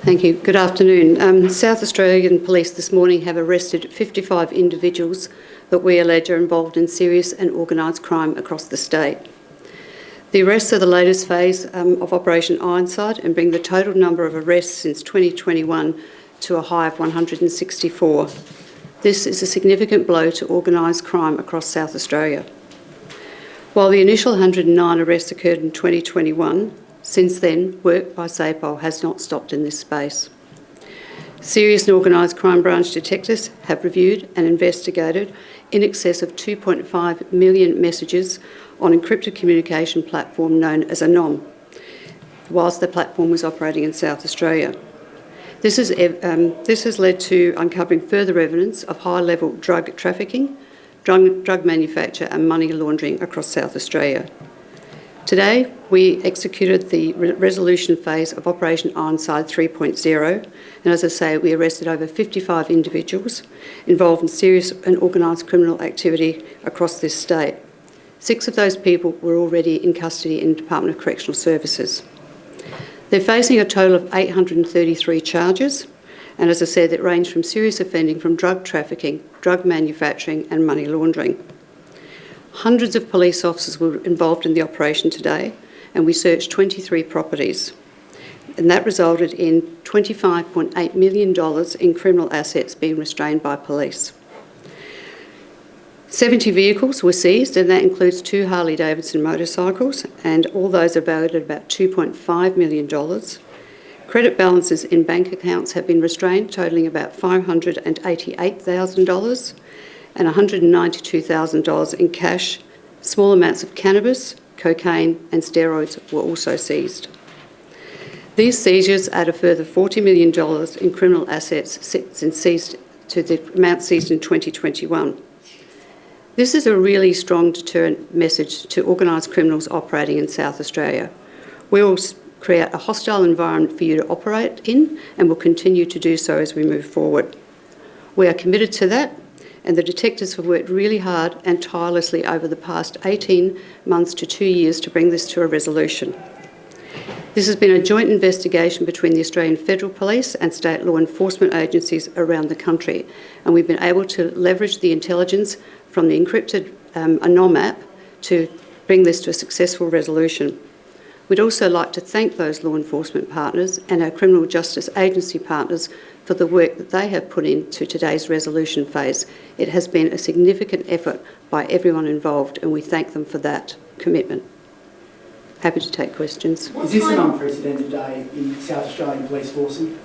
Thank you. Good afternoon. South Australian Police this morning have arrested 55 individuals that we allege are involved in serious and organised crime across the state. The arrests are the latest phase of Operation Ironside and bring the total number of arrests since 2021 to a high of 164. This is a significant blow to organised crime across South Australia. While the initial 109 arrests occurred in 2021, since then, work by SAPOL has not stopped in this space. Serious and organised crime branch detectives have reviewed and investigated in excess of 2.5 million messages on encrypted communication platform known as ANOM, whilst the platform was operating in South Australia. This has led to uncovering further evidence of high-level drug trafficking, drug manufacture and money laundering across South Australia. Today, we executed the resolution phase of Operation Ironside 3.0, and as I say, we arrested over 55 individuals involved in serious and organised criminal activity across this state. 6 of those people were already in custody in the Department of Correctional Services. They're facing a total of 833 charges, and as I said, that range from serious offending from drug trafficking, drug manufacturing and money laundering. Hundreds of police officers were involved in the operation today, and we searched 23 properties. And that resulted in $25.8 million in criminal assets being restrained by police. 70 vehicles were seized, and that includes 2 Harley-Davidson motorcycles, and all those are valued at about $2.5 million. Credit balances in bank accounts have been restrained, totalling about $588,000 and $192,000 in cash. Small amounts of cannabis, cocaine and steroids were also seized. These seizures add a further $40 million in criminal assets since seized to the amount seized in 2021. This is a really strong deterrent message to organised criminals operating in South Australia. We will create a hostile environment for you to operate in and will continue to do so as we move forward. We are committed to that, and the detectives have worked really hard and tirelessly over the past 18 months to 2 years to bring this to a resolution. This has been a joint investigation between the Australian Federal Police and state law enforcement agencies around the country, and we've been able to leverage the intelligence from the encrypted ANOM app to bring this to a successful resolution. We'd also like to thank those law enforcement partners and our criminal justice agency partners for the work that they have put into today's resolution phase. It has been a significant effort by everyone involved, and we thank them for that commitment. Happy to take questions. Is this an unprecedented day in South Australian police forcing?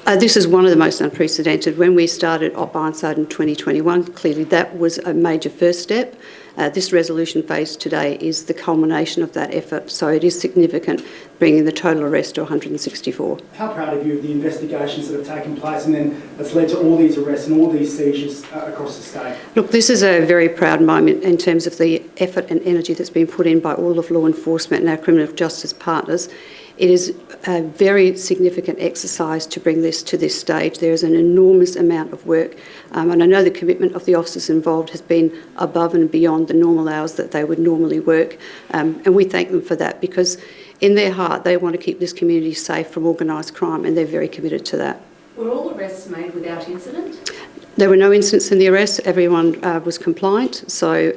This is one of the most unprecedented. When we started Op Ironside in 2021, clearly that was a major first step. This resolution phase today is the culmination of that effort, so it is significant, bringing the total arrest to 164. How proud of you of the investigations that have taken place and then that's led to all these arrests and all these seizures across the state? Look, this is a very proud moment in terms of the effort and energy that's been put in by all of law enforcement and our criminal justice partners. It is a very significant exercise to bring this to this stage. There is an enormous amount of work, and I know the commitment of the officers involved has been above and beyond the normal hours that they would normally work, and we thank them for that because in their heart they want to keep this community safe from organised crime, and they're very committed to that. Were all arrests made without incident? There were no incidents in the arrests. Everyone was compliant, so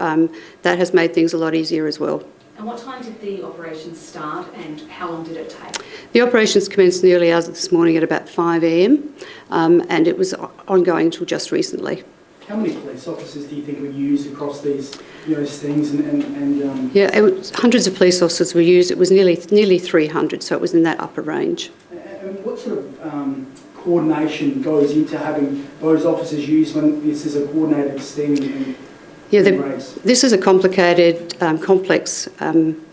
that has made things a lot easier as well. And what time did the operation start and how long did it take? The operations commenced in the early hours of this morning at about 5 a.m. And it was ongoing until just recently. How many police officers do you think were used across these stings Yeah, hundreds of police officers were used. It was nearly 300, so it was in that upper range. And what sort of coordination goes into having those officers used when this is a coordinated sting? This is a complicated, complex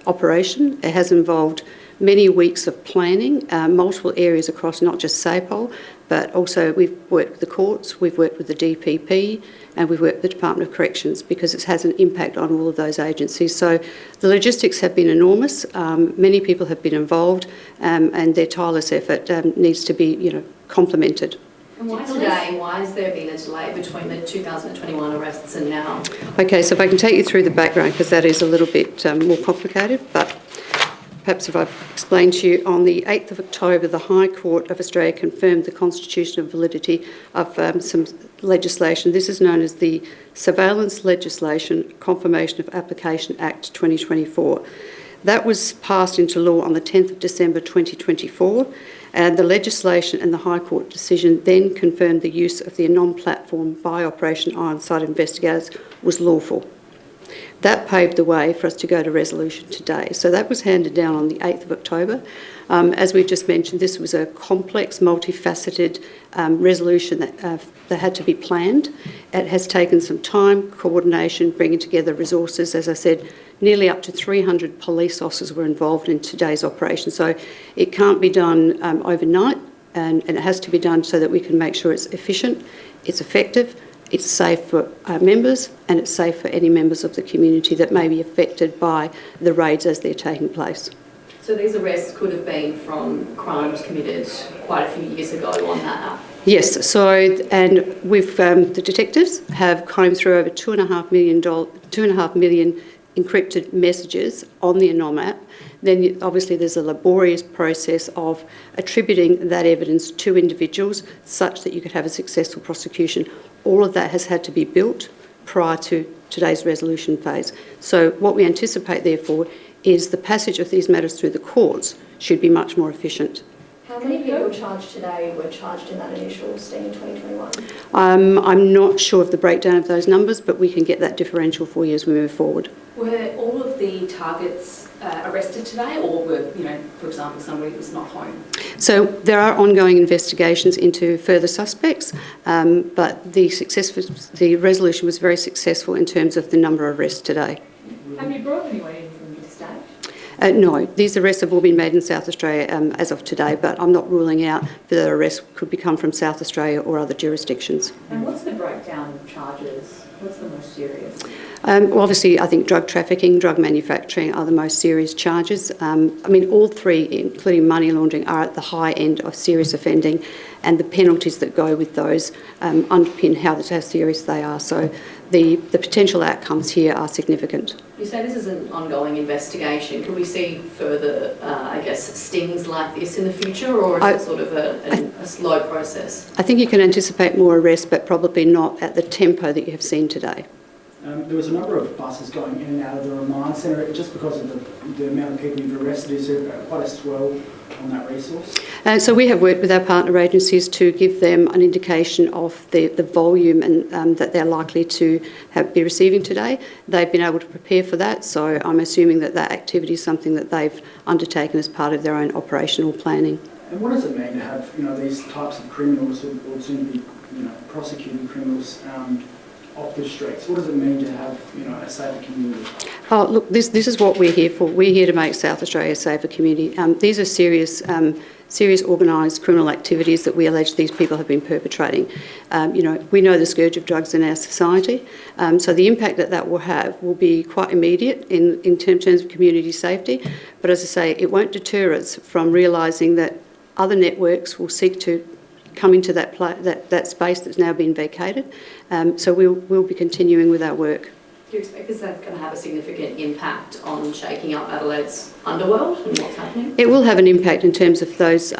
operation. It has involved many weeks of planning, multiple areas across not just SAPOL, but also we've worked with the courts, we've worked with the DPP, and we've worked with the Department of Corrections because it has an impact on all of those agencies. So the logistics have been enormous. Many people have been involved, and their tireless effort needs to be, complemented. And why today? Why has there been a delay between the 2021 arrests and now? Okay, so if I can take you through the background, because that is a little bit more complicated, but perhaps if I explain to you, on the 8th of October, the High Court of Australia confirmed the constitutional validity of some legislation. This is known as the Surveillance Legislation Confirmation of Application Act 2024. That was passed into law on the 10th of December 2024, and the legislation and the High Court decision then confirmed the use of the Anon platform by Operation Ironside investigators was lawful. That paved the way for us to go to resolution today. So that was handed down on the 8th of October. As we just mentioned, this was a complex, multifaceted resolution that had to be planned. It has taken some time, coordination, bringing together resources. As I said, nearly up to 300 police officers were involved in today's operation. So it can't be done overnight, and it has to be done so that we can make sure it's efficient, it's effective, it's safe for our members, and it's safe for any members of the community that may be affected by the raids as they're taking place. So these arrests could have been from crimes committed quite a few years ago on that app? Yes, so, and we've, the detectives have combed through over $2.5 million encrypted messages on the Anon app. Then obviously there's a laborious process of attributing that evidence to individuals such that you could have a successful prosecution. All of that has had to be built prior to today's resolution phase. So what we anticipate, therefore, is the passage of these matters through the courts should be much more efficient. How many people charged today were charged in that initial sting in 2021? I'm not sure of the breakdown of those numbers, but we can get that differential for you as we move forward. Were all of the targets arrested today, or were, for example, somebody was not home? So there are ongoing investigations into further suspects, but the resolution was very successful in terms of the number of arrests today. Have you brought anyone in from interstate? No, these arrests have all been made in South Australia as of today, but I'm not ruling out that arrests could become from South Australia or other jurisdictions. And what's the breakdown of charges? What's the most serious? Well, obviously, I think drug trafficking, drug manufacturing are the most serious charges. All three, including money laundering, are at the high end of serious offending, and the penalties that go with those underpin how serious they are. So the potential outcomes here are significant. You say this is an ongoing investigation. Can we see further, stings like this in the future, or is it sort of a slow process? I think you can anticipate more arrests, but probably not at the tempo that you have seen today. There was a number of buses going in and out of the remand centre just because of the amount of people you've arrested. Is there quite a swell on that resource? So we have worked with our partner agencies to give them an indication of the volume and that they're likely to be receiving today. They've been able to prepare for that, so I'm assuming that activity is something that they've undertaken as part of their own operational planning. And what does it mean to have these types of criminals who will soon be prosecuting criminals off the streets? What does it mean to have a safer community? Oh, look, this is what we're here for. We're here to make South Australia a safer community. These are serious organised criminal activities that we allege these people have been perpetrating. We know the scourge of drugs in our society, so the impact that will have will be quite immediate in terms of community safety. But as I say, it won't deter us from realising that other networks will seek to come into that space that's now been vacated. So we'll be continuing with our work. Do you expect this is going to have a significant impact on shaking up Adelaide's underworld and what's happening? It will have an impact in terms of those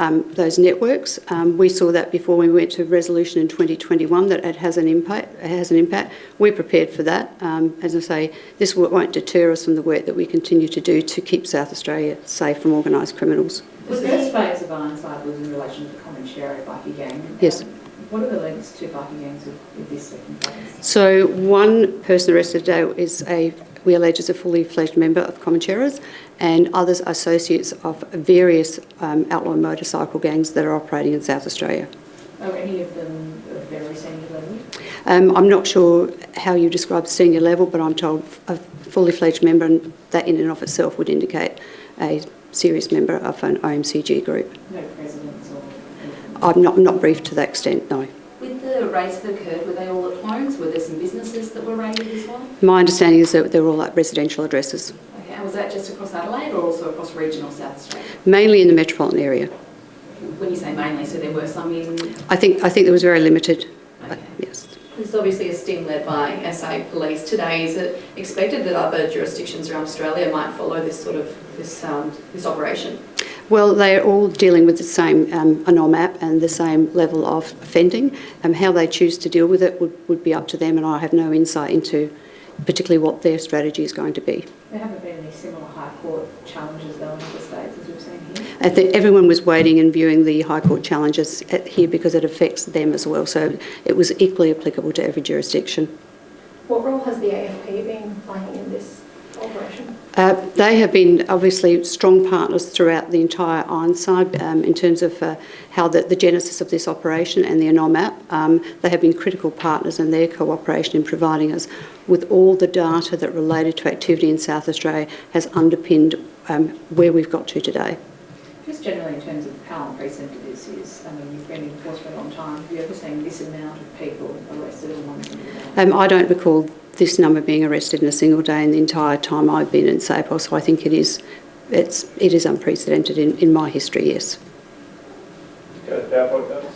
networks. We saw that before we went to resolution in 2021 that it has an impact. We're prepared for that. As I say, this won't deter us from the work that we continue to do to keep South Australia safe from organised criminals. The first phase of Ironside was in relation to the Comanchero bikie gang. Yes. What are the links to bikie gangs with this second phase? So one person arrested today we allege is a fully fledged member of Comancheros, and others are associates of various outlaw motorcycle gangs that are operating in South Australia. Are any of them of very senior level? I'm not sure how you describe senior level, but I'm told a fully fledged member, and that in and of itself would indicate a serious member of an OMCG group. No presidents or anything? I'm not briefed to that extent, no. With the raids that occurred, were they all at homes? Were there some businesses that were raided as well? My understanding is that they're all at residential addresses. Okay, and was that just across Adelaide or also across regional South Australia? Mainly in the metropolitan area. When you say mainly, so there were some in... I think there was very limited, Okay. yes. This is obviously a sting led by SA Police today. Is it expected that other jurisdictions around Australia might follow this sort of this operation? Well, they're all dealing with the same ANOMAP and the same level of offending. How they choose to deal with it would be up to them, and I have no insight into particularly what their strategy is going to be. There haven't been any similar High Court challenges though in other states as we've seen here? I think everyone was waiting and viewing the High Court challenges here because it affects them as well, so it was equally applicable to every jurisdiction. What role has the AFP been playing in this operation? They have been obviously strong partners throughout the entire Ironside in terms of how the genesis of this operation and the ANOMAP. They have been critical partners in their cooperation in providing us with all the data that related to activity in South Australia has underpinned where we've got to today. Just generally in terms of how unprecedented this is, I mean, you've been in force for a long time. Have you ever seen this amount of people arrested in one single day? I don't recall this number being arrested in a single day in the entire time I've been in SAPOL, so I think it is unprecedented in my history, yes. Go to PowerPoint, guys.